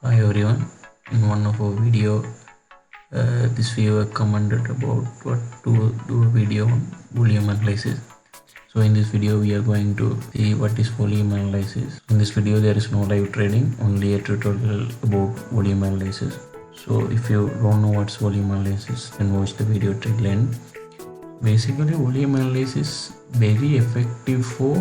Hi everyone, in one of our video, this viewer commented about what to do a video on volume analysis. So in this video we are going to see what is volume analysis. In this video there is no live trading, only a tutorial about volume analysis. So if you don't know what's volume analysis, then watch the video till end. Basically volume analysis is very effective for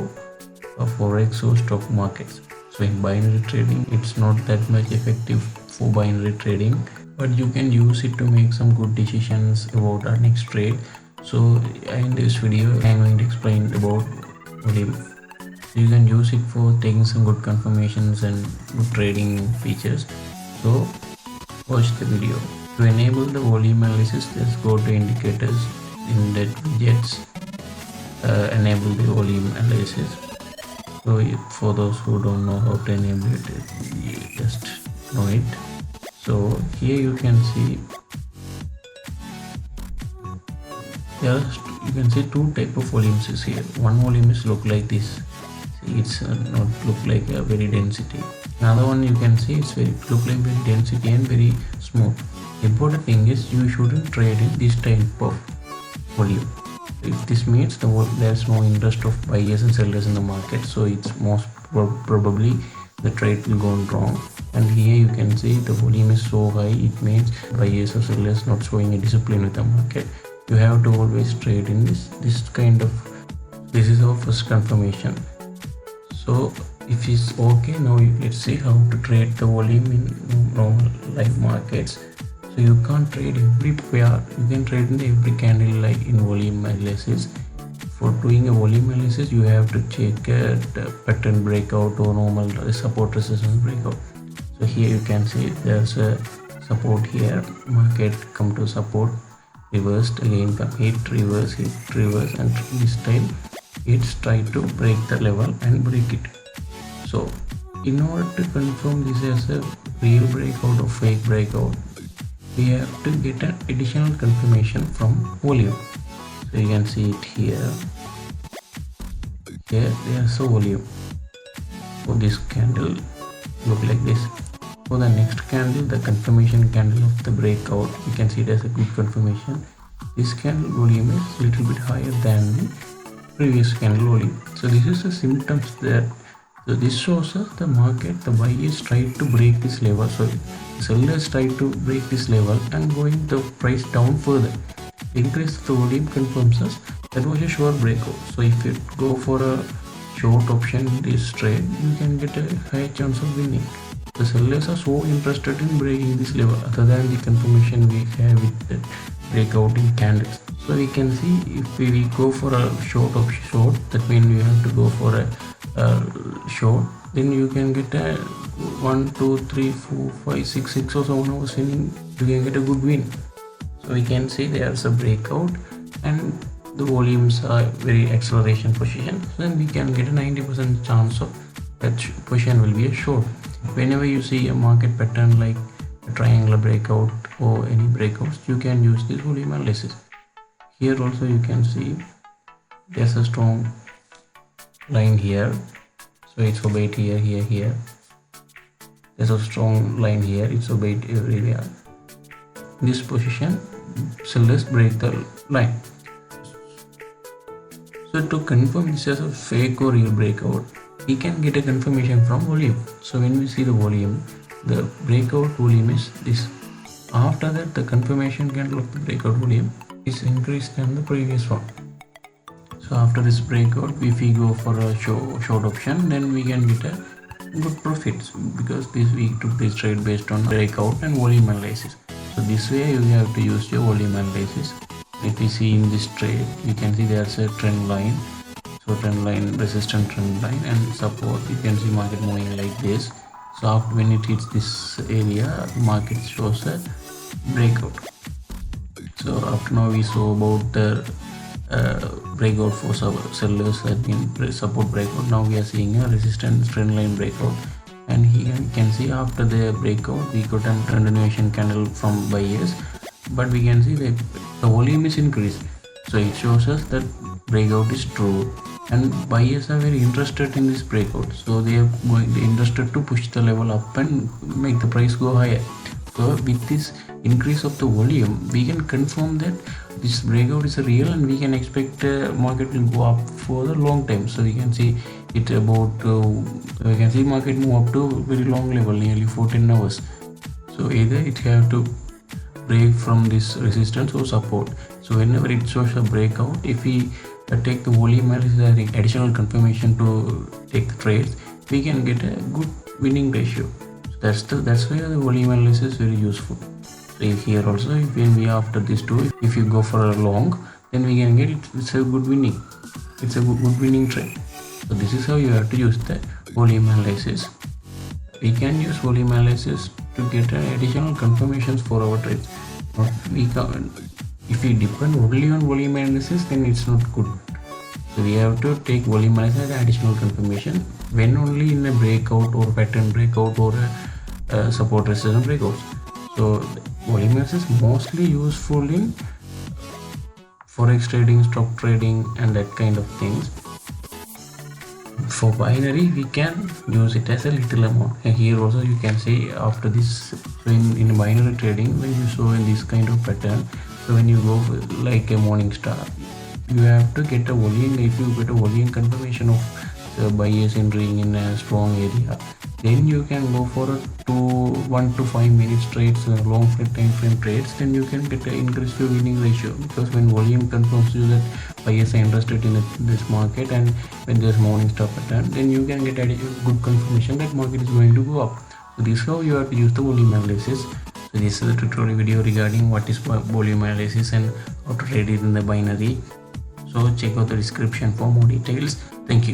forex or stock markets. So in binary trading, it's not that much effective for binary trading, but you can use it to make some good decisions about our next trade. So in this video, I'm going to explain about volume. You can use it for taking some good confirmations and good trading features. So watch the video. To enable the volume analysis, just go to indicators in the widgets, enable the volume analysis. So for those who don't know how to enable it, you just know it. So here you can see you can see two type of volumes is here. One volume is look like this. See, it's not look like a very density. Another one you can see it's very look like very density and very smooth. Important thing is you shouldn't trade in this type of volume. If this means there's no interest of buyers and sellers in the market, so it's most probably the trade will go wrong. And here you can see the volume is so high, it means buyers or sellers not showing a discipline with the market. You have to always trade in this kind of, this is our first confirmation. So if it's okay, now let's see how to trade the volume in normal live markets. So you can't trade every pair, you can trade in every candle like in volume analysis. For doing a volume analysis, you have to check the pattern breakout or normal support resistance breakout. So here you can see there's a support here, market come to support, reversed, again come hit, reverse, and this time it's try to break the level and break it. So in order to confirm this as a real breakout or fake breakout, we have to get an additional confirmation from volume. So you can see it here. Here there's a volume. For this candle look like this. For the next candle, the confirmation candle of the breakout, you can see it as a good confirmation. This candle volume is a little bit higher than the previous candle volume. So this is the symptoms that. So this shows us the market, the buyers tried to break this level. So sellers tried to break this level and going the price down further. Increase the volume confirms us that was a sure breakout. So if you go for a short option in this trade, you can get a high chance of winning. The sellers are so interested in breaking this level other than the confirmation we have with the breakout in candles. So we can see if we go for a short, that means we have to go for a short, then you can get a 1 2 3 4 5 6 or 7 hours winning, you can get a good win. So we can see there's a breakout and the volumes are very acceleration position, then we can get a 90% chance of that position will be a short. Whenever you see a market pattern like a triangular breakout or any breakouts, you can use this volume analysis. Here also you can see there's a strong line here, so it's obeyed here. There's a strong line here, it's obeyed everywhere. This position, sellers break the line. So to confirm this as a fake or real breakout, we can get a confirmation from volume. So when we see the volume, the breakout volume is this. After that, the confirmation candle of the breakout volume is increased than the previous one. So after this breakout, if we go for a short option, then we can get a good profits because this week took this trade based on breakout and volume analysis. So this way you have to use your volume analysis. If we see in this trade, you can see there's a trend line. So trend line, resistance trend line and support. You can see market moving like this. So after when it hits this area, market shows a breakout. So after now we saw about the breakout for sellers that been support breakout. Now we are seeing a resistance trend line breakout, and here you can see after the breakout we got a continuation candle from buyers, but we can see that the volume is increased. So it shows us that breakout is true and buyers are very interested in this breakout, so they are interested to push the level up and make the price go higher. So with this increase of the volume, we can confirm that this breakout is real, and we can expect market will go up for the long time. So we can see it about we can see market move up to very long level, nearly 14 hours. So either it have to break from this resistance or support. So whenever it shows a breakout, if we take the volume analysis as additional confirmation to take the trades, we can get a good winning ratio. So that's why the volume analysis is very useful. So here also, if when we after this too, if you go for a long, then we can get it. It's a good winning. It's a good winning trade. So this is how you have to use the volume analysis. We can use volume analysis to get additional confirmations for our trades. If we depend only on volume analysis, then it's not good. So we have to take volume analysis as additional confirmation when only in a breakout or pattern breakout or a support resistance breakouts. So volume analysis is mostly useful in forex trading, stock trading, and that kind of things. For binary, we can use it as a little amount. And here also you can see after this, so in binary trading, when you show in this kind of pattern, so when you go like a morning star, you have to get a volume. If you get a volume confirmation of buyers entering in a strong area, then you can go for a 1 to 5 minutes trades, long time frame trades. Then you can get an increased winning ratio, because when volume confirms you that buyers are interested in this market, and when there's morning star pattern, then you can get a good confirmation that market is going to go up. So this is how you have to use the volume analysis. So this is a tutorial video regarding what is volume analysis and how to trade it in the binary. So check out the description for more details. Thank you.